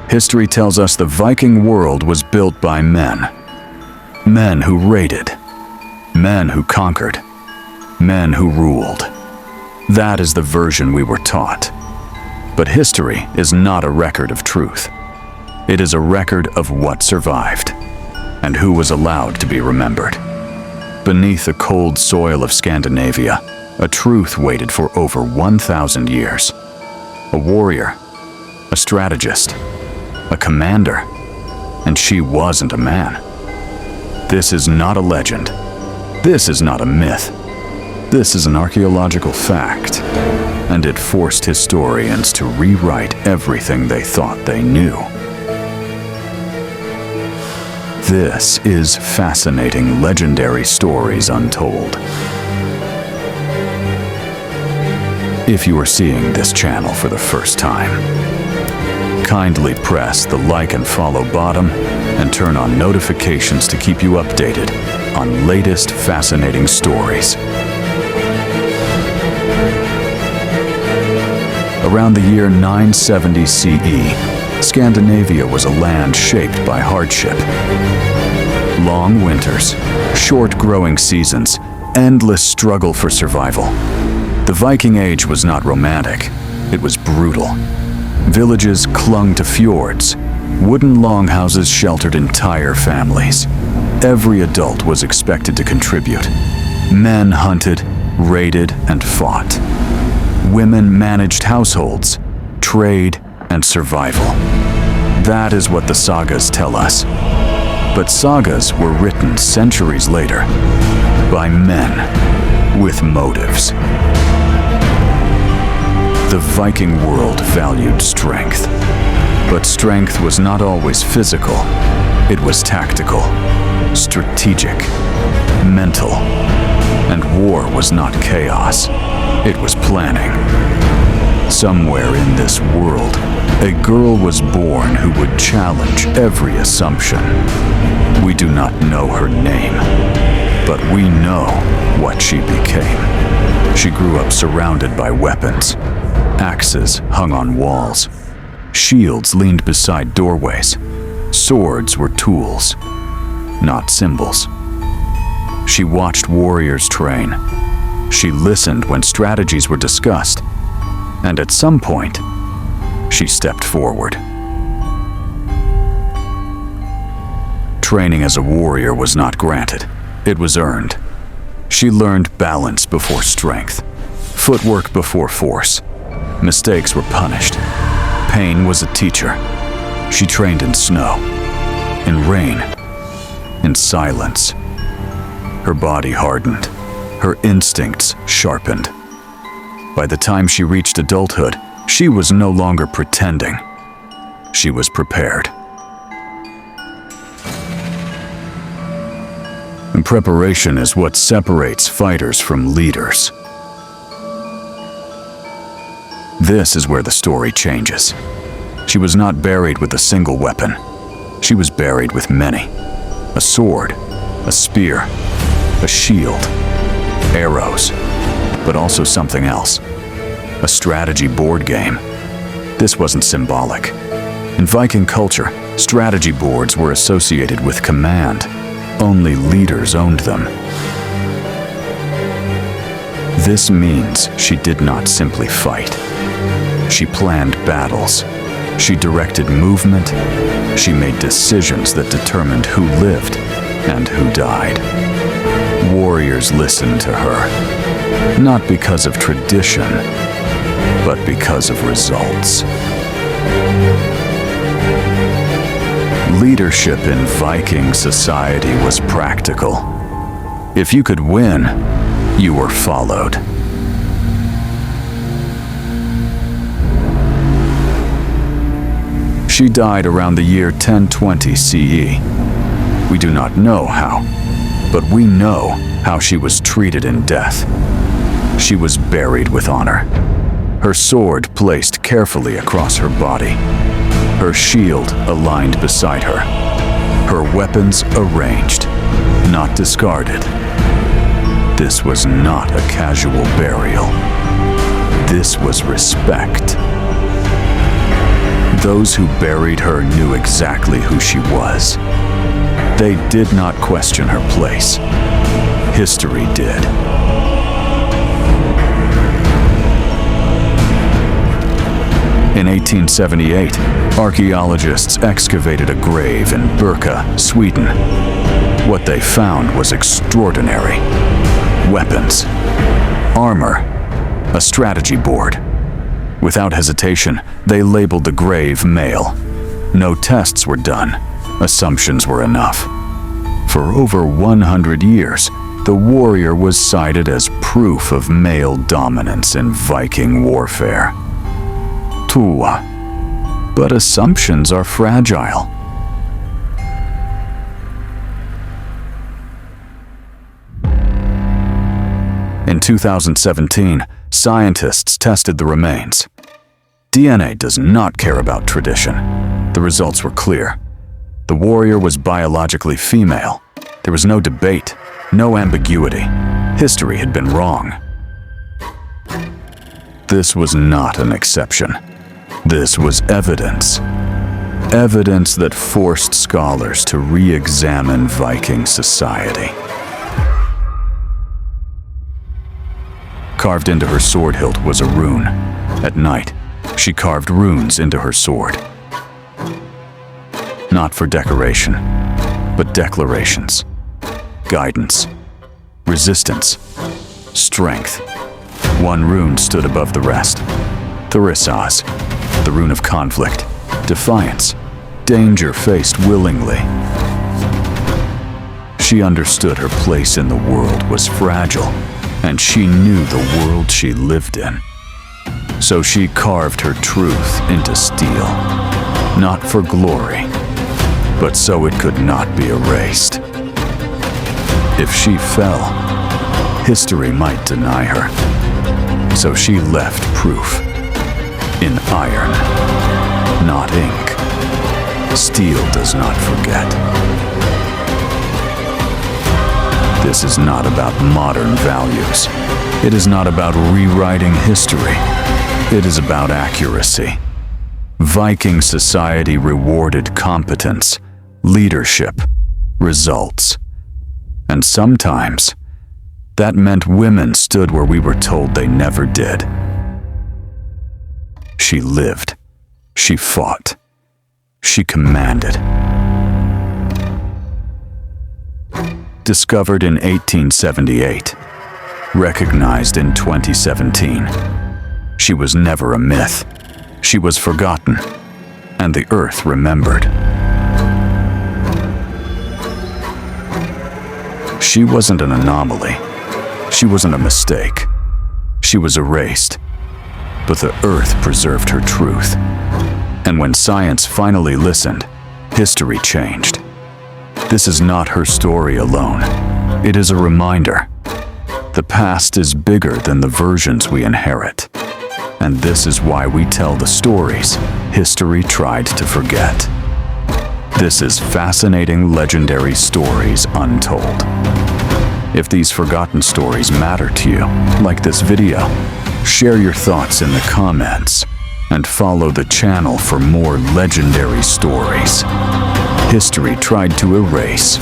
History tells us the Viking world was built by men. Men who raided. Men who conquered. Men who ruled. That is the version we were taught. But history is not a record of truth. It is a record of what survived and who was allowed to be remembered. Beneath the cold soil of Scandinavia, a truth waited for over 1,000 years. A warrior, a strategist, a commander, and she wasn't a man. This is not a legend. This is not a myth. This is an archaeological fact, and it forced historians to rewrite everything they thought they knew. This is fascinating legendary stories untold. If you are seeing this channel for the first time, kindly press the like and follow button and turn on notifications to keep you updated on latest fascinating stories. Around the year 970 CE, Scandinavia was a land shaped by hardship. Long winters, short growing seasons, endless struggle for survival. The Viking Age was not romantic, it was brutal. Villages clung to fjords. Wooden longhouses sheltered entire families. Every adult was expected to contribute. Men hunted, raided, and fought. Women managed households, trade, and survival. That is what the sagas tell us. But sagas were written centuries later by men with motives. The Viking world valued strength, but strength was not always physical. It was tactical, strategic, mental, and war was not chaos. It was planning. Somewhere in this world, a girl was born who would challenge every assumption. We do not know her name, but we know what she became. She grew up surrounded by weapons. Axes hung on walls. Shields leaned beside doorways. Swords were tools, not symbols. She watched warriors train. She listened when strategies were discussed. And at some point, she stepped forward. Training as a warrior was not granted. It was earned. She learned balance before strength, footwork before force. Mistakes were punished. Pain was a teacher. She trained in snow, in rain, in silence. Her body hardened. Her instincts sharpened. By the time she reached adulthood, she was no longer pretending. She was prepared. And preparation is what separates fighters from leaders. This is where the story changes. She was not buried with a single weapon. She was buried with many. A sword, a spear, a shield, arrows, but also something else. A strategy board game. This wasn't symbolic. In Viking culture, strategy boards were associated with command. Only leaders owned them. This means she did not simply fight. She planned battles. She directed movement. She made decisions that determined who lived and who died. Warriors listened to her, not because of tradition, but because of results. Leadership in Viking society was practical. If you could win, you were followed. She died around the year 1020 CE. We do not know how, but we know how she was treated in death. She was buried with honor. Her sword placed carefully across her body. Her shield aligned beside her. Her weapons arranged, not discarded. This was not a casual burial. This was respect. Those who buried her knew exactly who she was. They did not question her place. History did. In 1878, archaeologists excavated a grave in Birka, Sweden. What they found was extraordinary. Weapons, armor, a strategy board. Without hesitation, they labeled the grave male. No tests were done. Assumptions were enough. For over 100 years, the warrior was cited as proof of male dominance in Viking warfare. Tua. But assumptions are fragile. In 2017, scientists tested the remains. DNA does not care about tradition. The results were clear. The warrior was biologically female. There was no debate, no ambiguity. History had been wrong. This was not an exception. This was evidence. Evidence that forced scholars to re-examine Viking society. Carved into her sword hilt was a rune. At night, she carved runes into her sword. Not for decoration, but declarations, guidance, resistance, strength. One rune stood above the rest. Thurisaz, the rune of conflict, defiance, danger faced willingly. She understood her place in the world was fragile, and she knew the world she lived in. So she carved her truth into steel, not for glory, but so it could not be erased. If she fell, history might deny her. So she left proof in iron, not ink. Steel does not forget. This is not about modern values. It is not about rewriting history. It is about accuracy. Viking society rewarded competence, leadership, results. And sometimes, that meant women stood where we were told they never did. She lived. She fought. She commanded. Discovered in 1878. Recognized in 2017. She was never a myth. She was forgotten, and the earth remembered. She wasn't an anomaly. She wasn't a mistake. She was erased. But the earth preserved her truth. And when science finally listened, history changed. This is not her story alone. It is a reminder. The past is bigger than the versions we inherit. And this is why we tell the stories history tried to forget. This is fascinating legendary stories untold. If these forgotten stories matter to you, like this video, share your thoughts in the comments and follow the channel for more legendary stories history tried to erase.